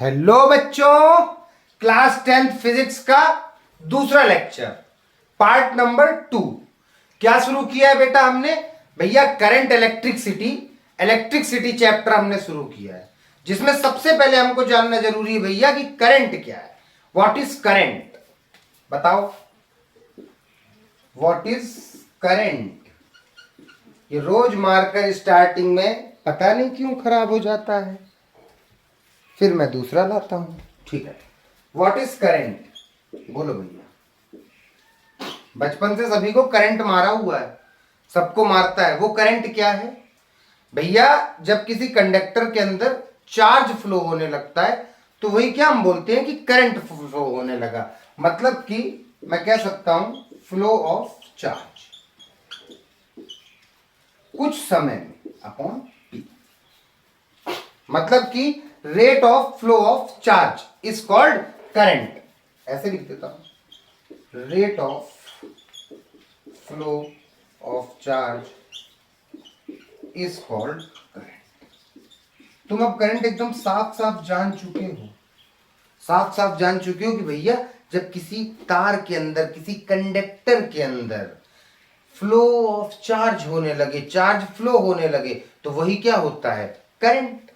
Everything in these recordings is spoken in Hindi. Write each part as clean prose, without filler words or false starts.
हेलो बच्चों, क्लास 10th फिजिक्स का दूसरा लेक्चर पार्ट नंबर 2 क्या शुरू किया है बेटा हमने? भैया करंट इलेक्ट्रिसिटी चैप्टर हमने शुरू किया है, जिसमें सबसे पहले हमको जानना जरूरी है भैया कि करंट क्या है। What is current? बताओ, व्हाट इज करंट? ये रोज मारकर स्टार्टिंग में पता नहीं क्यों खराब हो जाता है, फिर मैं दूसरा लाता हूं। ठीक है, व्हाट इज करंट? बोलो भैया। बचपन से सभी को करंट मारा हुआ है, सबको मारता है। वो करंट क्या है भैया? जब किसी कंडक्टर के अंदर चार्ज फ्लो होने लगता है तो वही क्या हम बोलते हैं कि करंट फ्लो होने लगा। मतलब कि मैं कह सकता हूं फ्लो ऑफ चार्ज कुछ समय में अपॉन पी। मतलब कि rate of flow of charge is called current. ऐसे लिख देता हूं, rate of flow of charge is called current. तुम अब करंट एकदम साफ साफ जान चुके हो, साफ साफ जान चुके हो कि भैया जब किसी तार के अंदर, किसी कंडक्टर के अंदर फ्लो ऑफ चार्ज होने लगे, चार्ज फ्लो होने लगे, तो वही क्या होता है? करंट।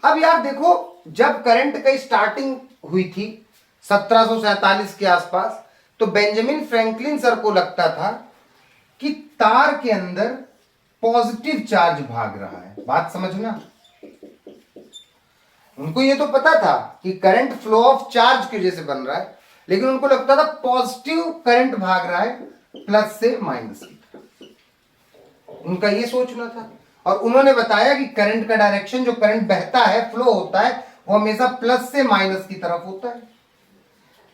अब यार देखो, जब करंट का स्टार्टिंग हुई थी 1747 के आसपास, तो बेंजामिन फ्रैंकलिन सर को लगता था कि तार के अंदर पॉजिटिव चार्ज भाग रहा है। बात समझना, उनको ये तो पता था कि करंट फ्लो ऑफ चार्ज की वजह से बन रहा है, लेकिन उनको लगता था पॉजिटिव करंट भाग रहा है प्लस से माइनस की तरफ। उनका ये सोचना था, और उन्होंने बताया कि करंट का डायरेक्शन, जो करंट बहता है, फ्लो होता है, वो हमेशा प्लस से माइनस की तरफ होता है।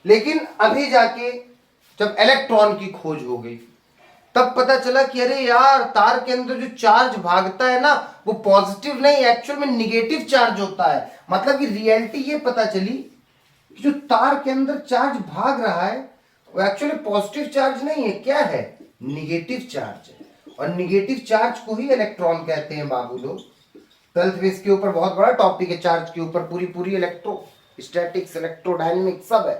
लेकिन अभी जाके जब इलेक्ट्रॉन की खोज हो गई, तब पता चला कि अरे यार, तार के अंदर जो चार्ज भागता है ना, वो पॉजिटिव नहीं, एक्चुअल में निगेटिव चार्ज होता है। मतलब कि रियलिटी ये पता चली कि जो तार के अंदर चार्ज भाग रहा है वो एक्चुअली पॉजिटिव चार्ज नहीं है, क्या है? निगेटिव चार्ज है। और निगेटिव चार्ज को ही इलेक्ट्रॉन कहते हैं बाबू लोग। 12th में इसके ऊपर बहुत बड़ा टॉपिक है, चार्ज के ऊपर पूरी इलेक्ट्रो स्टैटिक्स, इलेक्ट्रोडायनेमिक्स सब है।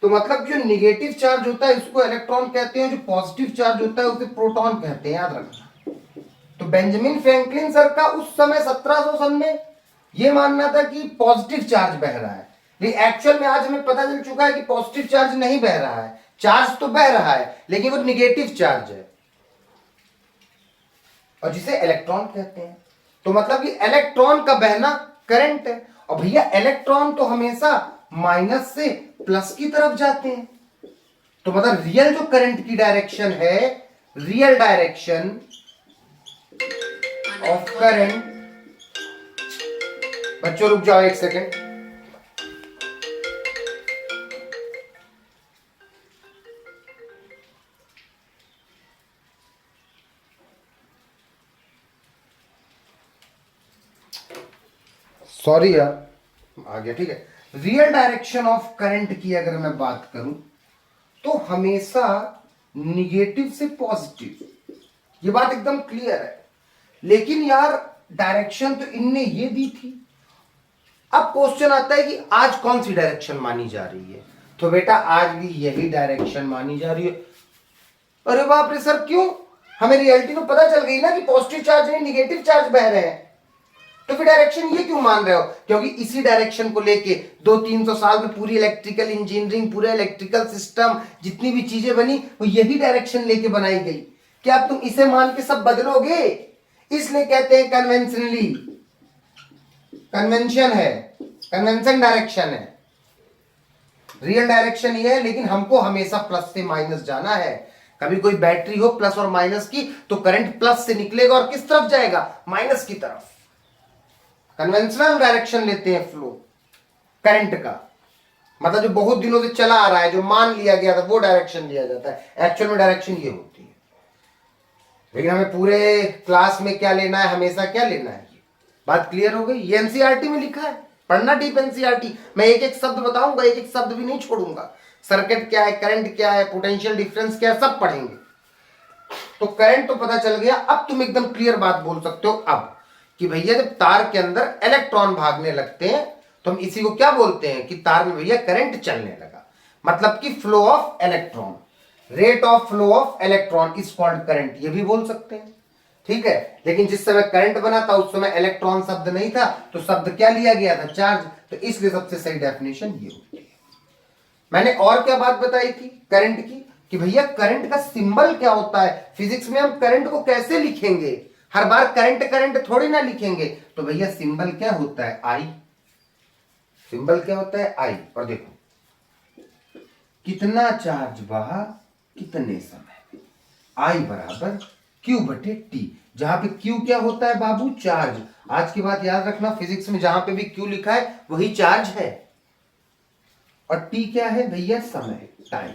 तो मतलब जो निगेटिव चार्ज होता है उसको इलेक्ट्रॉन कहते हैं, जो पॉजिटिव चार्ज होता है उसे प्रोटॉन कहते हैं, याद रखना। तो बेंजामिन फ्रैंकलिन सर का उस समय 1700 सन में यह मानना था कि पॉजिटिव चार्ज बह रहा है, लेकिन एक्चुअल में आज हमें पता चल चुका है कि पॉजिटिव चार्ज नहीं बह रहा है। चार्ज तो बह रहा है लेकिन वो निगेटिव चार्ज है, और जिसे इलेक्ट्रॉन कहते हैं। तो मतलब कि इलेक्ट्रॉन का बहना करंट है। और भैया इलेक्ट्रॉन तो हमेशा माइनस से प्लस की तरफ जाते हैं, तो मतलब रियल जो करंट की डायरेक्शन है, रियल डायरेक्शन ऑफ करंट। बच्चों रुक जाओ एक सेकेंड। सॉरी यार, आ गया, ठीक है। रियल डायरेक्शन ऑफ करंट की अगर मैं बात करूं तो हमेशा निगेटिव से पॉजिटिव, ये बात एकदम क्लियर है। लेकिन यार डायरेक्शन तो इनने ये दी थी। अब क्वेश्चन आता है कि आज कौन सी डायरेक्शन मानी जा रही है? तो बेटा आज भी यही डायरेक्शन मानी जा रही है। अरे बाप रे सर, क्यों? हमें रियलिटी तो पता चल गई ना कि पॉजिटिव चार्ज नहीं, निगेटिव चार्ज बह रहे हैं, तो फिर डायरेक्शन ये क्यों मान रहे हो? क्योंकि इसी डायरेक्शन को लेके 200-300 साल में पूरी इलेक्ट्रिकल इंजीनियरिंग, पूरा इलेक्ट्रिकल सिस्टम, जितनी भी चीजें बनी वो यही डायरेक्शन लेके बनाई गई। क्या तुम इसे मान के सब बदलोगे? इसलिए कहते हैं कन्वेंशनली, कन्वेंशन है, कन्वेंशन डायरेक्शन है। रियल डायरेक्शन ये है, लेकिन हमको हमेशा प्लस से माइनस जाना है। कभी कोई बैटरी हो प्लस और माइनस की, तो करंट प्लस से निकलेगा और किस तरफ जाएगा? माइनस की तरफ। कन्वेंशनल डायरेक्शन लेते हैं फ्लो करंट का, मतलब जो बहुत दिनों से चला आ रहा है, जो मान लिया गया था, वो डायरेक्शन लिया जाता है। एक्चुअल में डायरेक्शन ये होती है। लेकिन हमें पूरे क्लास में क्या लेना है, हमेशा क्या लेना है, ये बात क्लियर हो गई। ये एनसीईआरटी में लिखा है, पढ़ना डीप एनसीईआरटी। मैं एक एक शब्द बताऊंगा, एक एक शब्द भी नहीं छोड़ूंगा। सर्किट क्या है, करंट क्या है, पोटेंशियल डिफरेंस क्या है, सब पढ़ेंगे। तो करंट तो पता चल गया। अब तुम एकदम क्लियर बात बोल सकते हो अब कि भैया जब तार के अंदर इलेक्ट्रॉन भागने लगते हैं तो हम इसी को क्या बोलते हैं कि तार में भैया करंट चलने लगा, मतलब कि flow of electron, rate of flow of electron is called current, ये भी बोल सकते हैं। ठीक है, लेकिन जिस समय करंट बना था उस समय इलेक्ट्रॉन शब्द नहीं था, तो शब्द क्या लिया गया था, चार्ज, तो इसलिए सबसे सही डेफिनेशन ये होती है। मैंने और क्या बात बताई थी करंट की, कि भैया करंट का सिंबल क्या होता है, फिजिक्स में हम करंट को कैसे लिखेंगे, हर बार करंट करंट थोड़ी ना लिखेंगे, तो भैया सिंबल क्या होता है, आई, सिंबल क्या होता है, आई। और देखो कितना चार्ज बहा कितने समय, आई बराबर क्यू बटे टी, जहां पे क्यू क्या होता है बाबू, चार्ज। आज की बात याद रखना, फिजिक्स में जहां पे भी क्यू लिखा है वही चार्ज है, और टी क्या है भैया, समय, टाइम,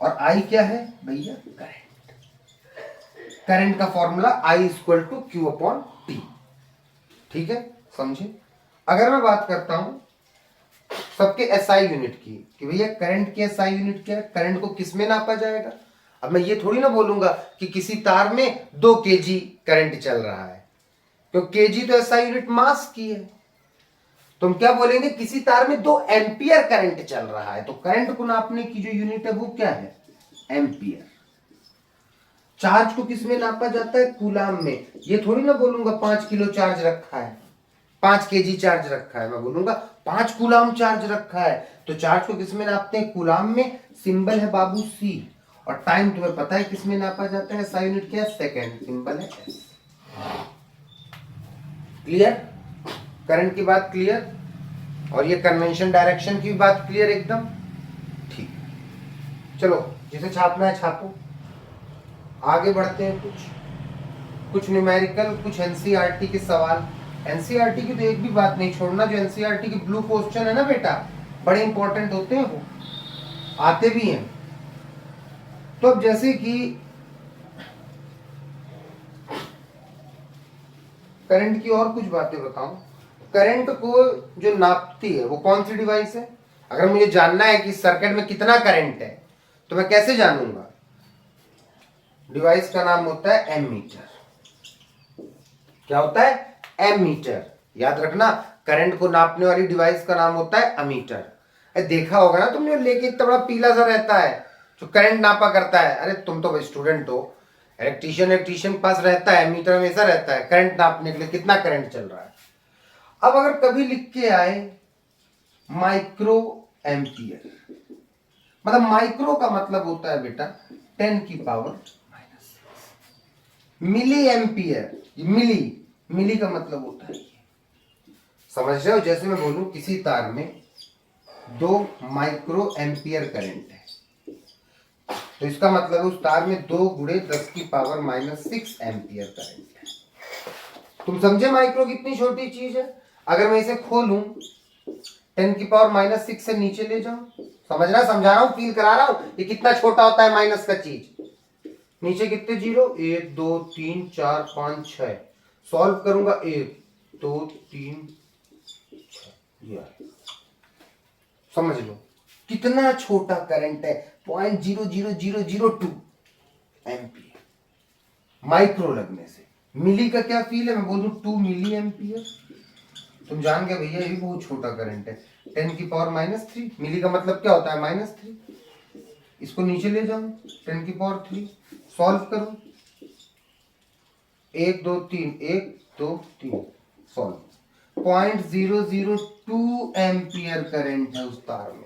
और आई क्या है भैया, करंट। करंट का formula I equal to Q upon T. ठीक है, समझे। अगर मैं बात करता हूं सबके एसआई यूनिट की, कि भैया करंट की एसआई यूनिट क्या है, करंट को किस में नापा जाएगा। अब मैं ये थोड़ी ना बोलूंगा कि किसी तार में 2 kg करंट चल रहा है, क्योंकि केजी तो एसआई यूनिट मास की है। तो हम क्या बोलेंगे, किसी तार में 2 एम्पियर करंट चल रहा है, तो करंट को नापने की जो यूनिट है वो क्या है, एम्पियर। चार्ज को किस में नापा जाता है, कूलाम में। ये थोड़ी ना बोलूंगा 5 किलो चार्ज रखा है, 5 kg चार्ज रखा है, मैं बोलूंगा 5 कूलाम चार्ज रखा है। तो चार्ज को किस में नापते हैं, कूलाम में, सिंबल है बाबू सी, और टाइम तुम्हें पता है किस में नापा जाता है, एसआई यूनिट क्या है, सेकंड, सिंबल है एस। क्लियर, करंट की बात क्लियर, और ये कन्वेंशन डायरेक्शन की बात क्लियर एकदम। ठीक, चलो जिसे छापना है छापो, आगे बढ़ते हैं। कुछ न्यूमेरिकल, कुछ एनसीईआरटी के सवाल। एनसीईआरटी की तो एक भी बात नहीं छोड़ना, जो एनसीईआरटी के ब्लू क्वेश्चन है ना बेटा, बड़े इंपॉर्टेंट होते हैं, वो आते भी हैं। तो अब जैसे कि करंट की और कुछ बातें बताऊं, करंट को जो नापती है वो कौन सी डिवाइस है। अगर मुझे जानना है कि सर्किट में कितना करंट है, तो मैं कैसे जानूंगा, डिवाइस का नाम होता है एमीटर। क्या होता है, एमीटर। याद रखना, करंट को नापने वाली डिवाइस का नाम होता है अमीटर। देखा होगा ना तुमने, लेके इतना बड़ा पीला सा रहता है जो करंट नापा करता है। अरे तुम तो स्टूडेंट हो, इलेक्ट्रीशियन के पास रहता है मीटर, हमेशा रहता है करंट नापने के लिए कितना करंट चल रहा है। अब अगर कभी लिख के आए माइक्रो एम्पियर, मतलब माइक्रो का मतलब होता है बेटा 10 की पावर -6। मिली एम्पियर, मिली का मतलब होता है, समझ रहे हो। जैसे मैं बोलूं किसी तार में 2 माइक्रो एम्पियर करंट है, तो इसका मतलब है उस तार में 2 गुणे 10 की पावर -6 एम्पियर करंट है। तुम समझे माइक्रो कितनी छोटी चीज है। अगर मैं इसे खोलूं 10 की पावर -6 से नीचे ले जाऊं, समझ रहा, समझा रहा हूं, फील करा रहा हूं ये कितना छोटा होता है माइनस का चीज। नीचे कितने जीरो, 1 2 3 4 5 6, सॉल्व करूंगा 1 2 3 6, समझ लो कितना छोटा करंट है, 0.00002 एम्पियर माइक्रो लगने से। मिली का क्या फील है, मैं बोल दूं 2 मिली एम्पियर, तुम जान गए भैया ये भी बहुत छोटा करंट है। 10 की पावर -3, मिली का मतलब क्या होता है -3। इसको नीचे ले जाऊं 10 की पावर 3, सॉल्व करूं 1 2 3 1 2 3, सॉल्व, 0.002 एम्पियर करंट है उस तार में।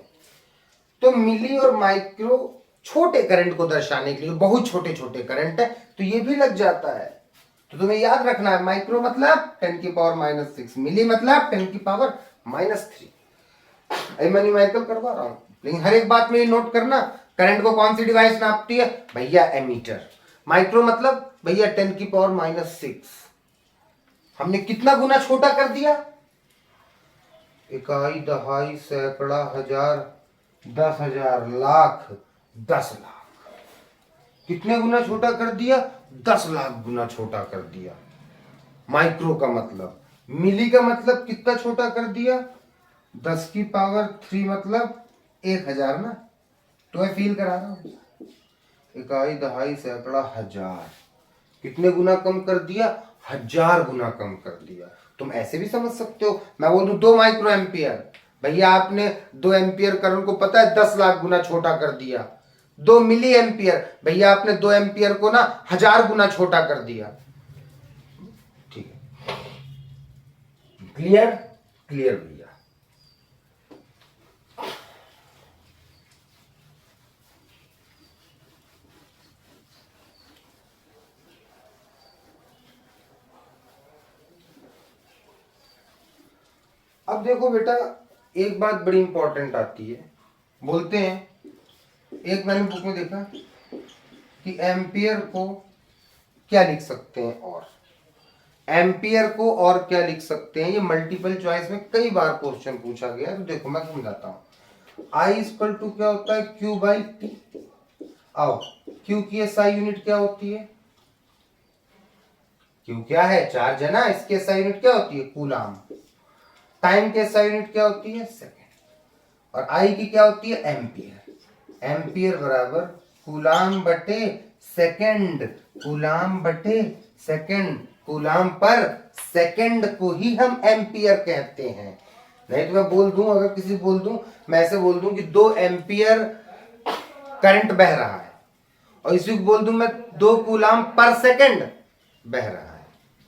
तो मिली और माइक्रो छोटे करंट को दर्शाने के लिए, बहुत छोटे छोटे करंट है, तो ये भी लग जाता है। तो तुम्हें याद रखना है, माइक्रो मतलब 10 की पावर -6, मिली मतलब 10 की पावर -3। मैं न्यूमेरिकल करवा रहा हूं, लेकिन हर एक बात में ये नोट करना, करंट को कौन सी डिवाइस नापती है भैया, एमीटर। माइक्रो मतलब भैया 10 की पावर -6, हमने कितना गुना छोटा कर दिया, इकाई दहाई सैकड़ा हजार 10,000 लाख 10 लाख, कितने गुना छोटा कर दिया, 10 लाख गुना छोटा कर दिया। माइक्रो का मतलब, मिली का मतलब कितना छोटा कर दिया, 10 की पावर 3 मतलब 1000 ना, तो मैं फील करा रहा हूं, इकाई दहाई सैकड़ा हजार, कितने गुना कम कर दिया, 1000 गुना कम कर दिया। तुम ऐसे भी समझ सकते हो, मैं बोल दूं 2 माइक्रो एम्पियर, भैया आपने 2 एम्पियर करंट को पता है 10 लाख गुना छोटा कर दिया। 2 मिली एम्पियर, भैया आपने 2 एम्पियर को ना 1000 गुना छोटा कर दिया। ठीक है, क्लियर? क्लियर भैया। अब देखो बेटा, एक बात बड़ी इंपॉर्टेंट आती है, बोलते हैं, एक मैंने बुक में देखा कि एम्पियर को क्या लिख सकते हैं, और एम्पियर को और क्या लिख सकते हैं, ये मल्टीपल चॉइस में कई बार क्वेश्चन पूछा गया है। तो देखो मैं समझाता हूं। आई इक्वल टू क्या होता है, क्यू बाई टी। आओ, क्यू की एसआई यूनिट क्या होती है, क्यू क्या है, चार्ज है ना, इसकी एसआई यूनिट क्या होती है, कूलाम। टाइम की एसआई यूनिट क्या होती है, सेकेंड। और आई की क्या होती है, एम्पियर। एम्पियर बराबर कूलाम बटे सेकेंड, कूलाम बटे सेकेंड, कूलाम पर सेकेंड को ही हम एम्पियर कहते हैं। नहीं तो मैं बोल दूं, अगर किसी बोल दूं, मैं ऐसे बोल दूं कि 2 एम्पियर करंट बह रहा है, और इसी को बोल दूं मैं 2 कूलाम पर सेकेंड बह रहा है,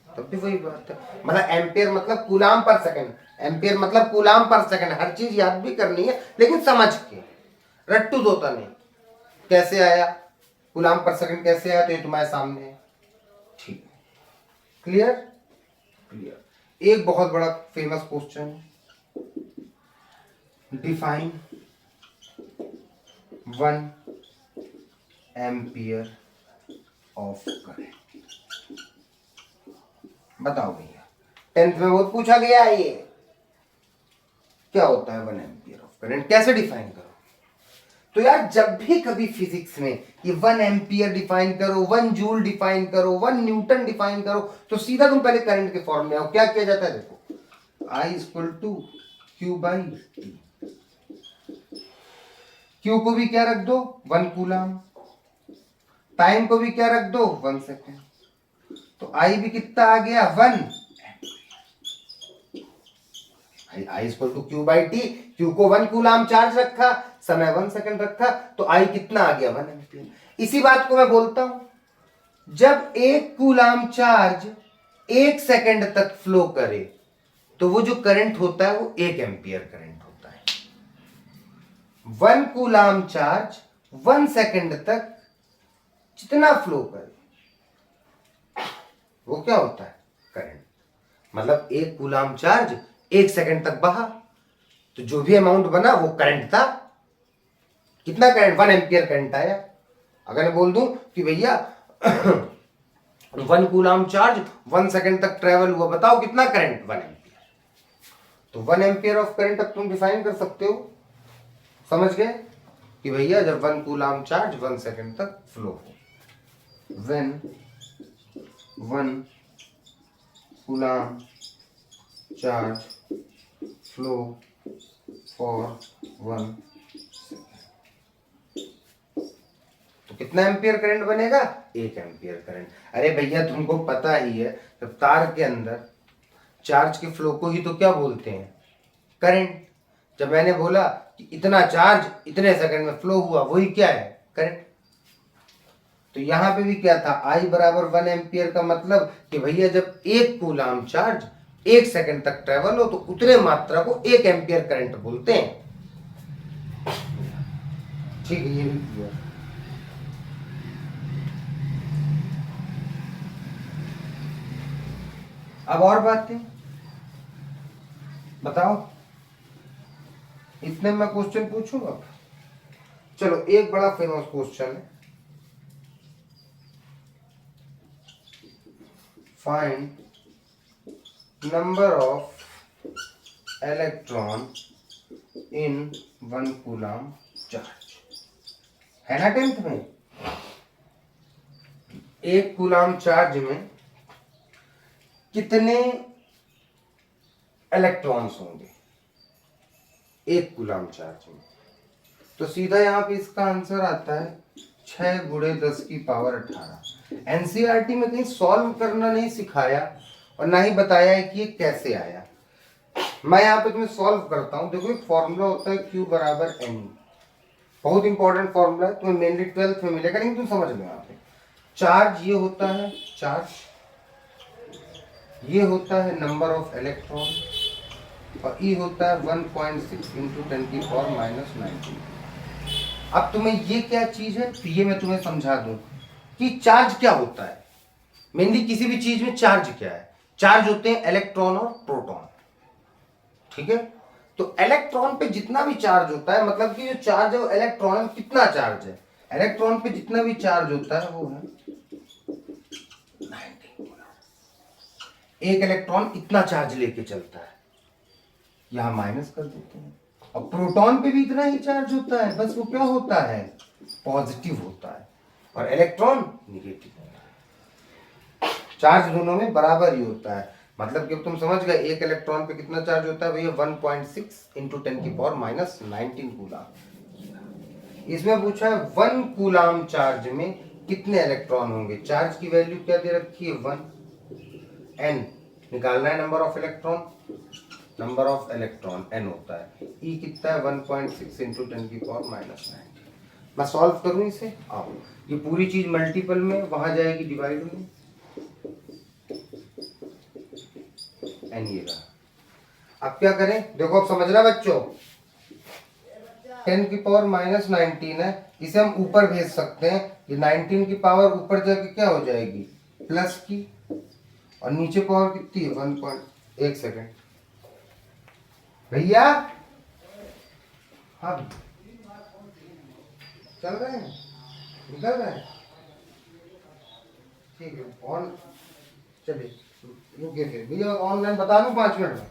तब भी वही बात है। मतलब एम्पियर मतलब कूलाम पर सेकेंड, एम्पियर मतलब कूलाम पर सेकेंड। हर चीज याद भी करनी है, लेकिन समझ के, रट्टू धोता नहीं। कैसे आया कूलाम पर सेकेंड, कैसे आया, तो ये तुम्हारे सामने है। ठीक है, क्लियर? क्लियर। एक बहुत बड़ा फेमस क्वेश्चन है, डिफाइन 1 एम्पियर ऑफ करंट। बताओ भैया, 10th में बहुत पूछा गया है ये, क्या होता है 1 एम्पियर ऑफ करंट, कैसे डिफाइन करो। तो यार जब भी कभी फिजिक्स में ये 1 एम्पियर डिफाइन करो, 1 जूल डिफाइन करो, 1 न्यूटन डिफाइन करो, तो सीधा तुम पहले करंट के फॉर्म में आओ। क्या किया जाता है, देखो, I equal to Q by T. Q को भी क्या रख दो, 1 कूलाम, टाइम को भी क्या रख दो, 1 सेकेंड। तो आई भी कितना आ गया, 1। I equal to Q by T, Q को 1 कूलाम चार्ज रखा, समय 1 सेकंड रखा, तो आई कितना आ गया, 1 एम्पियर। इसी बात को मैं बोलता हूं, जब 1 कूलाम चार्ज 1 सेकंड तक फ्लो करे, तो वो जो करंट होता है वो 1 एम्पियर करंट होता है। 1 कूलाम चार्ज 1 सेकंड तक जितना फ्लो करे वो क्या होता है, करंट। मतलब 1 कूलाम चार्ज 1 सेकंड तक बहा, तो जो भी अमाउंट बना वो करंट था। कितना करंट, 1 एम्पियर करंट आया। अगर मैं बोल दूं कि भैया 1 कूलाम चार्ज 1 सेकंड तक ट्रेवल हुआ, बताओ कितना करंट, 1 एम्पियर। तो 1 एम्पियर ऑफ करंट अब तुम डिफाइन कर सकते हो। समझ गए कि भैया जब 1 कूलाम चार्ज 1 सेकंड तक फ्लो हो, when 1 coulomb charge flow for 1 second, तो कितना एम्पियर करंट बनेगा, 1 एम्पियर करंट। अरे भैया तुमको पता ही है, जब तार के अंदर चार्ज के फ्लो को ही तो क्या बोलते हैं, करंट। जब मैंने बोला कि इतना चार्ज इतने सेकंड में फ्लो हुआ, वही क्या है, करंट। तो यहां पे भी क्या था, आई बराबर 1 एम्पियर का मतलब कि भैया जब 1 कूलाम चार्ज 1 सेकंड तक ट्रेवल हो, तो उतने मात्रा को 1 एम्पियर करंट बोलते हैं। ठीक है, ये भी क्लियर। अब और बातें बताओ, इतने मैं क्वेश्चन पूछूंगा। चलो एक बड़ा फेमस क्वेश्चन है, find number of electron in 1 coulomb charge. है ना 10th में, 1 कूलाम चार्ज में कितने इलेक्ट्रॉन्स होंगे 1 कूलाम चार्ज में। तो सीधा यहां पे इसका आंसर आता है 6 × 10⁻18। एनसीईआरटी में कहीं सॉल्व करना नहीं सिखाया, और ना ही बताया है कि ये कैसे आया। मैं यहाँ पे तुम्हें सॉल्व करता हूँ। देखो एक फॉर्मूला होता है Q बराबर एन, बहुत इंपॉर्टेंट फॉर्मूला है, तुम्हें मेनली 12th में मिलेगा, लेकिन तुम समझ लो। यहाँ पे चार्ज ये होता है चार्ज, ये होता है नंबर ऑफ इलेक्ट्रॉन, और ई होता है 1.6 इंटू 10⁻⁻⁹। अब तुम्हें ये क्या चीज है, तो ये मैं तुम्हें समझा दूं कि चार्ज क्या होता है। मेनली किसी भी चीज में चार्ज क्या है, चार्ज होते हैं इलेक्ट्रॉन और प्रोटॉन, ठीक है। तो इलेक्ट्रॉन पे जितना भी चार्ज होता है, मतलब कि जो चार्ज है वो इलेक्ट्रॉन कितना चार्ज है, इलेक्ट्रॉन पे जितना भी चार्ज होता है वो है 19। एक इलेक्ट्रॉन इतना चार्ज लेके चलता है, यहां माइनस कर देते हैं। और प्रोटॉन पे भी इतना ही चार्ज होता है, बस वो क्या होता है, पॉजिटिव होता है, और इलेक्ट्रॉन निगेटिव होता है। चार्ज दोनों में बराबर ही होता है, मतलब कि तुम समझ गए एक इलेक्ट्रॉन पे कितना चार्ज होता है भैया, 1.6 इंटू 10⁻⁻⁹ कूलाम। इसमें पूछा है 1 कूलाम चार्ज में कितने इलेक्ट्रॉन होंगे। चार्ज की वैल्यू क्या दे रखी है 1, n निकालना है number of electron, number of electron n होता है, e कितना है 1.6 इंटू 10⁻⁹। मैं सॉल्व करूं इसे, आओ ये पूरी चीज मल्टीपल में, वहां जाएगी डिवाइड में, n ये रहा। अब क्या करें, देखो अब समझना बच्चों, 10⁻⁻⁹ है, इसे हम ऊपर भेज सकते हैं, ये 19 की पावर ऊपर जाके क्या हो जाएगी प्लस की, और नीचे पावर कितनी है 1. 1 सेकेंड भैया, हाँ चल रहे हैं, निकल रहे हैं, ठीक है ऑन, चलिए रुकिए फिर भैया, ऑनलाइन बता दूं 5 मिनट में।